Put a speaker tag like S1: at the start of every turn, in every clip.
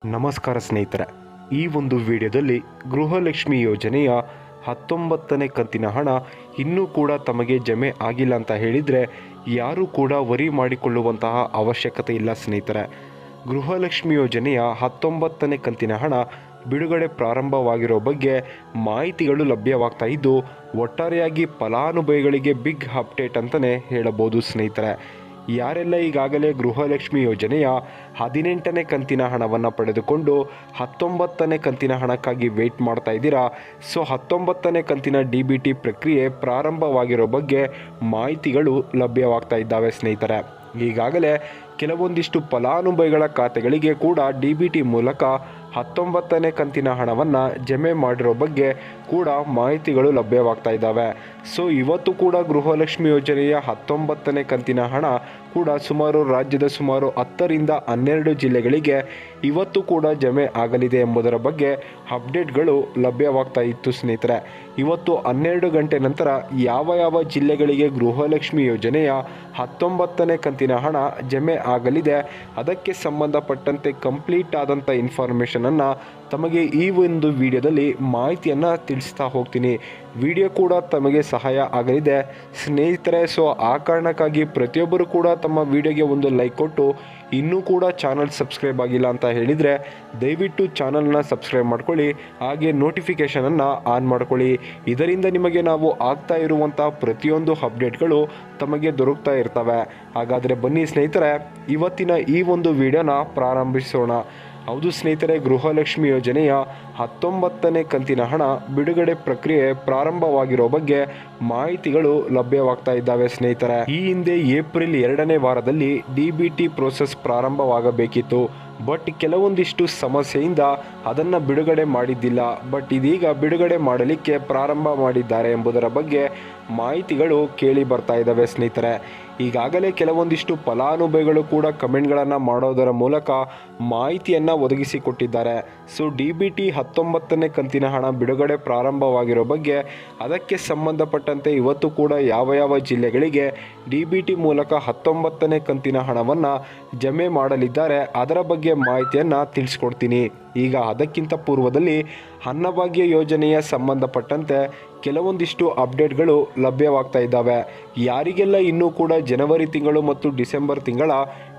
S1: ನಮಸ್ಕಾರ ಸ್ನೇಹಿತರೆ, ಈ ಒಂದು ವಿಡಿಯೋದಲ್ಲಿ ಗೃಹಲಕ್ಷ್ಮಿ ಯೋಜನೆಯ 19ನೇ ಕಂತಿನ ಹಣ ಇನ್ನೂ ಕೂಡ ತಮಗೆ ಜಮೆ ಆಗಿಲ್ಲ ಅಂತ ಹೇಳಿದರೆ ಯಾರೂ ಕೂಡ ವರಿ ಮಾಡಿಕೊಳ್ಳುವಂತಹ ಅವಶ್ಯಕತೆ ಇಲ್ಲ ಸ್ನೇಹಿತರೆ. ಗೃಹಲಕ್ಷ್ಮಿ ಯೋಜನೆಯ 19ನೇ ಕಂತಿನ ಹಣ ಬಿಡುಗಡೆ ಪ್ರಾರಂಭವಾಗಿರೋ ಬಗ್ಗೆ ಮಾಹಿತಿಗಳು ಲಭ್ಯವಾಗ್ತಾ ಇದ್ದು, ಒಟ್ಟಾರೆಯಾಗಿ ಫಲಾನುಭವಿಗಳಿಗೆ ಬಿಗ್ ಅಪ್ಡೇಟ್ ಅಂತಲೇ ಹೇಳಬಹುದು ಸ್ನೇಹಿತರೆ. ಯಾರೆಲ್ಲ ಈಗಾಗಲೇ ಗೃಹಲಕ್ಷ್ಮಿ ಯೋಜನೆಯ 18ನೇ ಕಂತಿನ ಹಣವನ್ನು ಪಡೆದುಕೊಂಡು 19ನೇ ಕಂತಿನ ಹಣಕ್ಕಾಗಿ ವೆಯ್ಟ್ ಮಾಡ್ತಾ ಇದ್ದೀರಾ, ಸೊ 19ನೇ ಕಂತಿನ DBT ಪ್ರಕ್ರಿಯೆ ಪ್ರಾರಂಭವಾಗಿರೋ ಬಗ್ಗೆ ಮಾಹಿತಿಗಳು ಲಭ್ಯವಾಗ್ತಾ ಇದ್ದಾವೆ ಸ್ನೇಹಿತರೆ. ಈಗಾಗಲೇ ಕೆಲವೊಂದಿಷ್ಟು ಫಲಾನುಭವಿಗಳ ಖಾತೆಗಳಿಗೆ ಕೂಡ DBT ಮೂಲಕ 19ನೇ ಕಂತಿನ ಹಣವನ್ನು ಜಮೆ ಮಾಡಿರೋ ಬಗ್ಗೆ ಕೂಡ ಮಾಹಿತಿಗಳು ಲಭ್ಯವಾಗ್ತಾ ಇದ್ದಾವೆ. ಸೊ ಇವತ್ತು ಕೂಡ ಗೃಹಲಕ್ಷ್ಮಿ ಯೋಜನೆಯ 19ನೇ ಕಂತಿನ ಹಣ ಕೂಡ ರಾಜ್ಯದ ಸುಮಾರು 10ರಿಂದ 12 ಜಿಲ್ಲೆಗಳಿಗೆ ಇವತ್ತು ಕೂಡ ಜಮೆ ಆಗಲಿದೆ ಎಂಬುದರ ಬಗ್ಗೆ ಅಪ್ಡೇಟ್ಗಳು ಲಭ್ಯವಾಗ್ತಾ ಇತ್ತು ಸ್ನೇಹಿತರೆ. ಇವತ್ತು 12 ಗಂಟೆ ನಂತರ ಯಾವ ಜಿಲ್ಲೆಗಳಿಗೆ ಗೃಹಲಕ್ಷ್ಮಿ ಯೋಜನೆಯ 19ನೇ ಕಂತಿನ ಹಣ ಜಮೆ ಆಗಲಿದೆ, ಅದಕ್ಕೆ ಸಂಬಂಧಪಟ್ಟಂತೆ ಕಂಪ್ಲೀಟ್ ಆದಂಥ ಇನ್ಫಾರ್ಮೇಷನನ್ನು ತಮಗೆ ಈ ಒಂದು ವಿಡಿಯೋದಲ್ಲಿ ಮಾಹಿತಿಯನ್ನು ತಿಳಿಸ್ತಾ ಹೋಗ್ತೀನಿ. ವಿಡಿಯೋ ಕೂಡ ತಮಗೆ ಸಹಾಯ ಆಗಲಿದೆ ಸ್ನೇಹಿತರೆ. ಸೊ ಆ ಕಾರಣಕ್ಕಾಗಿ ಪ್ರತಿಯೊಬ್ಬರು ಕೂಡ ತಮ್ಮ ವಿಡಿಯೋಗೆ ಒಂದು ಲೈಕ್ ಕೊಟ್ಟು ಇನ್ನೂ ಕೂಡ ಚಾನಲ್ ಸಬ್ಸ್ಕ್ರೈಬ್ ಆಗಿಲ್ಲ ಅಂತ ಹೇಳಿದರೆ ದಯವಿಟ್ಟು ಚಾನಲ್ನ ಸಬ್ಸ್ಕ್ರೈಬ್ ಮಾಡ್ಕೊಳ್ಳಿ, ಹಾಗೆ ನೋಟಿಫಿಕೇಷನನ್ನು ಆನ್ ಮಾಡ್ಕೊಳ್ಳಿ. ಇದರಿಂದ ನಿಮಗೆ ನಾವು ಆಗ್ತಾ ಇರುವಂಥ ಪ್ರತಿಯೊಂದು ಅಪ್ಡೇಟ್ಗಳು ತಮಗೆ ದೊರಕ್ತಾ ಇರ್ತವೆ. ಹಾಗಾದರೆ ಬನ್ನಿ ಸ್ನೇಹಿತರೆ, ಇವತ್ತಿನ ಈ ಒಂದು ವಿಡಿಯೋನ ಪ್ರಾರಂಭಿಸೋಣ. ಹೌದು ಸ್ನೇಹಿತರೆ, ಗೃಹಲಕ್ಷ್ಮಿ ಯೋಜನೆಯ 19ನೇ ಕಂತಿನ ಹಣ ಬಿಡುಗಡೆ ಪ್ರಕ್ರಿಯೆ ಪ್ರಾರಂಭವಾಗಿರೋ ಬಗ್ಗೆ ಮಾಹಿತಿಗಳು ಲಭ್ಯವಾಗ್ತಾ ಇದ್ದಾವೆ ಸ್ನೇಹಿತರೆ. ಈ ಹಿಂದೆ ಏಪ್ರಿಲ್ 2ನೇ ವಾರದಲ್ಲಿ DBT ಪ್ರೋಸೆಸ್ ಪ್ರಾರಂಭವಾಗಬೇಕಿತ್ತು, ಬಟ್ ಕೆಲವೊಂದಿಷ್ಟು ಸಮಸ್ಯೆಯಿಂದ ಅದನ್ನು ಬಿಡುಗಡೆ ಮಾಡಿದ್ದಿಲ್ಲ. ಬಟ್ ಇದೀಗ ಬಿಡುಗಡೆ ಮಾಡಲಿಕ್ಕೆ ಪ್ರಾರಂಭ ಮಾಡಿದ್ದಾರೆ ಎಂಬುದರ ಬಗ್ಗೆ ಮಾಹಿತಿಗಳು ಕೇಳಿ ಬರ್ತಾ ಇದ್ದಾವೆ ಸ್ನೇಹಿತರೆ. ಈಗಾಗಲೇ ಕೆಲವೊಂದಿಷ್ಟು ಫಲಾನುಭವಿಗಳು ಕೂಡ ಕಮೆಂಟ್ಗಳನ್ನು ಮಾಡೋದರ ಮೂಲಕ ಮಾಹಿತಿಯನ್ನು ಒದಗಿಸಿಕೊಟ್ಟಿದ್ದಾರೆ. ಸೊ DBT 19ನೇ ಕಂತಿನ ಹಣ ಬಿಡುಗಡೆ ಪ್ರಾರಂಭವಾಗಿರೋ ಬಗ್ಗೆ, ಅದಕ್ಕೆ ಸಂಬಂಧಪಟ್ಟಂತೆ ಇವತ್ತು ಕೂಡ ಯಾವ ಜಿಲ್ಲೆಗಳಿಗೆ DBT ಮೂಲಕ 19ನೇ ಕಂತಿನ ಹಣವನ್ನು ಜಮೆ ಮಾಡಲಿದ್ದಾರೆ ಅದರ ಬಗ್ಗೆ ಮಾಹಿತಿಯನ್ನು ತಿಳಿಸ್ಕೊಡ್ತೀನಿ. ಈಗ ಅದಕ್ಕಿಂತ ಪೂರ್ವದಲ್ಲಿ ಅನ್ನಭಾಗ್ಯ ಯೋಜನೆಯ ಸಂಬಂಧಪಟ್ಟಂತೆ ಕೆಲವೊಂದಿಷ್ಟು ಅಪ್ಡೇಟ್ಗಳು ಲಭ್ಯವಾಗ್ತಾ ಇದ್ದಾವೆ. ಯಾರಿಗೆಲ್ಲ ಇನ್ನೂ ಕೂಡ ಜನವರಿ ತಿಂಗಳು ಮತ್ತು ಡಿಸೆಂಬರ್ ತಿಂಗಳ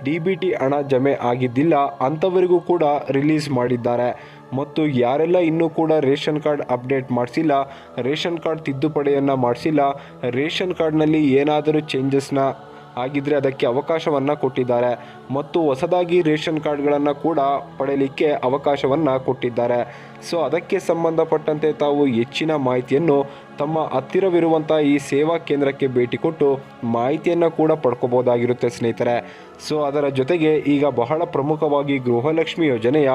S1: DBT ಹಣ ಜಮೆ ಆಗಿದ್ದಿಲ್ಲ ಅಂಥವರಿಗೂ ಕೂಡ ರಿಲೀಸ್ ಮಾಡಿದ್ದಾರೆ. ಮತ್ತು ಯಾರೆಲ್ಲ ಇನ್ನೂ ಕೂಡ ರೇಷನ್ ಕಾರ್ಡ್ ಅಪ್ಡೇಟ್ ಮಾಡಿಸಿಲ್ಲ, ರೇಷನ್ ಕಾರ್ಡ್ ತಿದ್ದುಪಡಿಯನ್ನು ಮಾಡಿಸಿಲ್ಲ, ರೇಷನ್ ಕಾರ್ಡ್ನಲ್ಲಿ ಏನಾದರೂ ಚೇಂಜಸ್ನ ಆಗಿದ್ದರೆ ಅದಕ್ಕೆ ಅವಕಾಶವನ್ನು ಕೊಟ್ಟಿದ್ದಾರೆ. ಮತ್ತು ಹೊಸದಾಗಿ ರೇಷನ್ ಕಾರ್ಡ್ಗಳನ್ನು ಕೂಡ ಪಡೆಯಲಿಕ್ಕೆ ಅವಕಾಶವನ್ನು ಕೊಟ್ಟಿದ್ದಾರೆ. ಸೊ ಅದಕ್ಕೆ ಸಂಬಂಧಪಟ್ಟಂತೆ ತಾವು ಹೆಚ್ಚಿನ ಮಾಹಿತಿಯನ್ನು ತಮ್ಮ ಹತ್ತಿರವಿರುವಂಥ ಈ ಸೇವಾ ಕೇಂದ್ರಕ್ಕೆ ಭೇಟಿ ಕೊಟ್ಟು ಮಾಹಿತಿಯನ್ನು ಕೂಡ ಪಡ್ಕೋಬೋದಾಗಿರುತ್ತೆ ಸ್ನೇಹಿತರೆ. ಸೊ ಅದರ ಜೊತೆಗೆ ಈಗ ಬಹಳ ಪ್ರಮುಖವಾಗಿ ಗೃಹಲಕ್ಷ್ಮಿ ಯೋಜನೆಯ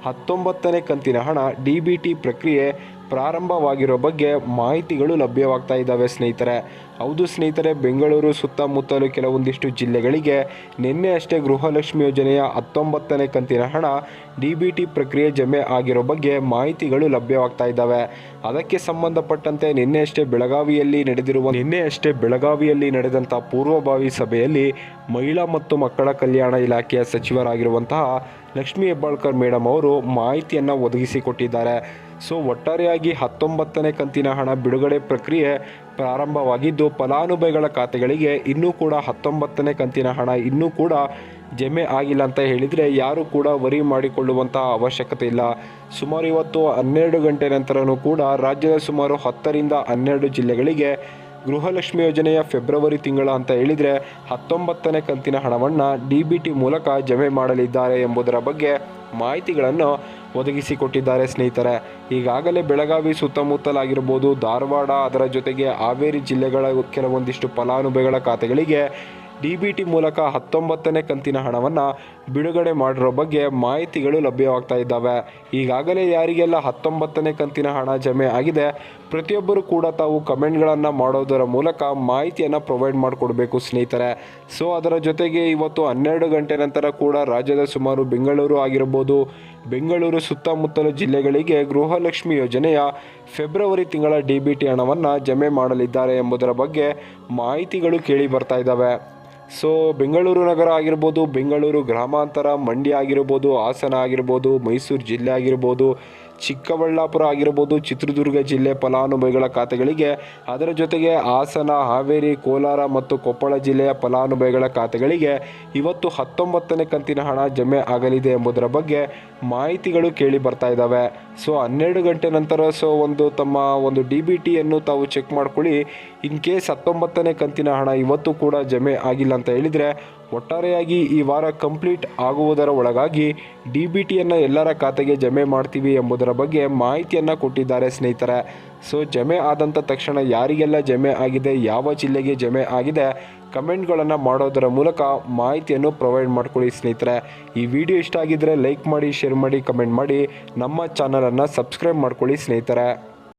S1: 19ನೇ ಕಂತಿನ ಹಣ DBT ಪ್ರಕ್ರಿಯೆ ಪ್ರಾರಂಭವಾಗಿರೋ ಬಗ್ಗೆ ಮಾಹಿತಿಗಳು ಲಭ್ಯವಾಗ್ತಾ ಇದ್ದಾವೆ ಸ್ನೇಹಿತರೆ. ಹೌದು ಸ್ನೇಹಿತರೆ, ಬೆಂಗಳೂರು ಸುತ್ತಮುತ್ತಲು ಕೆಲವೊಂದಿಷ್ಟು ಜಿಲ್ಲೆಗಳಿಗೆ ನಿನ್ನೆ ಅಷ್ಟೇ ಗೃಹಲಕ್ಷ್ಮಿ ಯೋಜನೆಯ 19ನೇ ಕಂತಿನ ಹಣ DBT ಪ್ರಕ್ರಿಯೆ ಜಮೆ ಆಗಿರೋ ಬಗ್ಗೆ ಮಾಹಿತಿಗಳು ಲಭ್ಯವಾಗ್ತಾ ಇದ್ದಾವೆ. ಅದಕ್ಕೆ ಸಂಬಂಧಪಟ್ಟಂತೆ ನಿನ್ನೆ ಅಷ್ಟೇ ಬೆಳಗಾವಿಯಲ್ಲಿ ನಡೆದಂಥ ಪೂರ್ವಭಾವಿ ಸಭೆಯಲ್ಲಿ ಮಹಿಳಾ ಮತ್ತು ಮಕ್ಕಳ ಕಲ್ಯಾಣ ಇಲಾಖೆಯ ಸಚಿವರಾಗಿರುವಂತಹ ಲಕ್ಷ್ಮೀ ಹೆಬ್ಬಾಳ್ಕರ್ ಮೇಡಮ್ ಅವರು ಮಾಹಿತಿಯನ್ನು ಒದಗಿಸಿಕೊಟ್ಟಿದ್ದಾರೆ. ಸೊ ಒಟ್ಟಾರೆಯಾಗಿ 19ನೇ ಕಂತಿನ ಹಣ ಬಿಡುಗಡೆ ಪ್ರಕ್ರಿಯೆ ಪ್ರಾರಂಭವಾಗಿದ್ದು, ಫಲಾನುಭವಿಗಳ ಖಾತೆಗಳಿಗೆ ಇನ್ನೂ ಕೂಡ 19ನೇ ಕಂತಿನ ಹಣ ಇನ್ನೂ ಕೂಡ ಜಮೆ ಆಗಿಲ್ಲ ಅಂತ ಹೇಳಿದರೆ ಯಾರೂ ಕೂಡ ವರಿ ಮಾಡಿಕೊಳ್ಳುವಂತಹ ಅವಶ್ಯಕತೆ ಇಲ್ಲ. ಸುಮಾರು ಇವತ್ತು 12 ಗಂಟೆ ನಂತರನೂ ಕೂಡ ರಾಜ್ಯದ ಸುಮಾರು 10ರಿಂದ 12 ಜಿಲ್ಲೆಗಳಿಗೆ ಗೃಹಲಕ್ಷ್ಮಿ ಯೋಜನೆಯ ಫೆಬ್ರವರಿ ತಿಂಗಳ ಅಂತ ಹೇಳಿದರೆ 19ನೇ ಕಂತಿನ ಹಣವನ್ನು DBT ಮೂಲಕ ಜಮೆ ಮಾಡಲಿದ್ದಾರೆ ಎಂಬುದರ ಬಗ್ಗೆ ಮಾಹಿತಿಗಳನ್ನು ಒದಗಿಸಿಕೊಟ್ಟಿದ್ದಾರೆ ಸ್ನೇಹಿತರೆ. ಈಗಾಗಲೇ ಬೆಳಗಾವಿ ಸುತ್ತಮುತ್ತಲಾಗಿರ್ಬೋದು, ಧಾರವಾಡ, ಅದರ ಜೊತೆಗೆ ಹಾವೇರಿ ಜಿಲ್ಲೆಗಳ ಕೆಲವೊಂದಿಷ್ಟು ಫಲಾನುಭವಿಗಳ ಖಾತೆಗಳಿಗೆ DBT ಮೂಲಕ 19ನೇ ಕಂತಿನ ಹಣವನ್ನು ಬಿಡುಗಡೆ ಮಾಡಿರೋ ಬಗ್ಗೆ ಮಾಹಿತಿಗಳು ಲಭ್ಯವಾಗ್ತಾ ಇದ್ದಾವೆ. ಈಗಾಗಲೇ ಯಾರಿಗೆಲ್ಲ 19ನೇ ಕಂತಿನ ಹಣ ಜಮೆ ಆಗಿದೆ ಪ್ರತಿಯೊಬ್ಬರು ಕೂಡ ತಾವು ಕಮೆಂಟ್ಗಳನ್ನು ಮಾಡೋದರ ಮೂಲಕ ಮಾಹಿತಿಯನ್ನು ಪ್ರೊವೈಡ್ ಮಾಡಿಕೊಡ್ಬೇಕು ಸ್ನೇಹಿತರೆ. ಸೊ ಅದರ ಜೊತೆಗೆ ಇವತ್ತು 12 ಗಂಟೆ ನಂತರ ಕೂಡ ರಾಜ್ಯದ ಸುಮಾರು ಬೆಂಗಳೂರು ಆಗಿರ್ಬೋದು, ಬೆಂಗಳೂರು ಸುತ್ತಮುತ್ತಲ ಜಿಲ್ಲೆಗಳಿಗೆ ಗೃಹಲಕ್ಷ್ಮಿ ಯೋಜನೆಯ ಫೆಬ್ರವರಿ ತಿಂಗಳ DBT ಹಣವನ್ನು ಜಮೆ ಮಾಡಲಿದ್ದಾರೆ ಎಂಬುದರ ಬಗ್ಗೆ ಮಾಹಿತಿಗಳು ಕೇಳಿ ಬರ್ತಾ ಇದ್ದಾವೆ. ಸೊ ಬೆಂಗಳೂರು ನಗರ ಆಗಿರ್ಬೋದು, ಬೆಂಗಳೂರು ಗ್ರಾಮಾಂತರ, ಮಂಡ್ಯ ಆಗಿರ್ಬೋದು, ಹಾಸನ ಆಗಿರ್ಬೋದು, ಮೈಸೂರು ಜಿಲ್ಲೆ ಆಗಿರ್ಬೋದು, ಚಿಕ್ಕಬಳ್ಳಾಪುರ ಆಗಿರ್ಬೋದು, ಚಿತ್ರದುರ್ಗ ಜಿಲ್ಲೆ ಫಲಾನುಭವಿಗಳ ಖಾತೆಗಳಿಗೆ, ಅದರ ಜೊತೆಗೆ ಹಾಸನ, ಹಾವೇರಿ, ಕೋಲಾರ ಮತ್ತು ಕೊಪ್ಪಳ ಜಿಲ್ಲೆಯ ಫಲಾನುಭವಿಗಳ ಖಾತೆಗಳಿಗೆ ಇವತ್ತು 19ನೇ ಕಂತಿನ ಹಣ ಜಮೆ ಆಗಲಿದೆ ಎಂಬುದರ ಬಗ್ಗೆ ಮಾಹಿತಿಗಳು ಕೇಳಿ ಬರ್ತಾ ಇದ್ದಾವೆ. ಸೊ 12 ಗಂಟೆ ನಂತರ ತಮ್ಮ ಒಂದು DBTಯನ್ನು ತಾವು ಚೆಕ್ ಮಾಡ್ಕೊಳ್ಳಿ. ಇನ್ ಕೇಸ್ 19ನೇ ಕಂತಿನ ಹಣ ಇವತ್ತು ಕೂಡ ಜಮೆ ಆಗಿಲ್ಲ ಅಂತ ಹೇಳಿದರೆ, ಒಟ್ಟಾರೆಯಾಗಿ ಈ ವಾರ ಕಂಪ್ಲೀಟ್ ಆಗುವುದರ ಒಳಗಾಗಿ DBTಯನ್ನು ಎಲ್ಲರ ಖಾತೆಗೆ ಜಮೆ ಮಾಡ್ತೀವಿ ಎಂಬುದರ ಬಗ್ಗೆ ಮಾಹಿತಿಯನ್ನು ಕೊಟ್ಟಿದ್ದಾರೆ ಸ್ನೇಹಿತರೆ. ಸೊ ಜಮೆ ಆದಂಥ ತಕ್ಷಣ ಯಾರಿಗೆಲ್ಲ ಜಮೆ ಆಗಿದೆ, ಯಾವ ಜಿಲ್ಲೆಗೆ ಜಮೆ ಆಗಿದೆ, ಕಮೆಂಟ್ಗಳನ್ನು ಮಾಡೋದರ ಮೂಲಕ ಮಾಹಿತಿಯನ್ನು ಪ್ರೊವೈಡ್ ಮಾಡ್ಕೊಳ್ಳಿ ಸ್ನೇಹಿತರೆ. ಈ ವಿಡಿಯೋ ಇಷ್ಟ ಆಗಿದ್ದರೆ ಲೈಕ್ ಮಾಡಿ, ಶೇರ್ ಮಾಡಿ, ಕಮೆಂಟ್ ಮಾಡಿ, ನಮ್ಮ ಚಾನಲನ್ನು ಸಬ್ಸ್ಕ್ರೈಬ್ ಮಾಡ್ಕೊಳ್ಳಿ ಸ್ನೇಹಿತರೆ.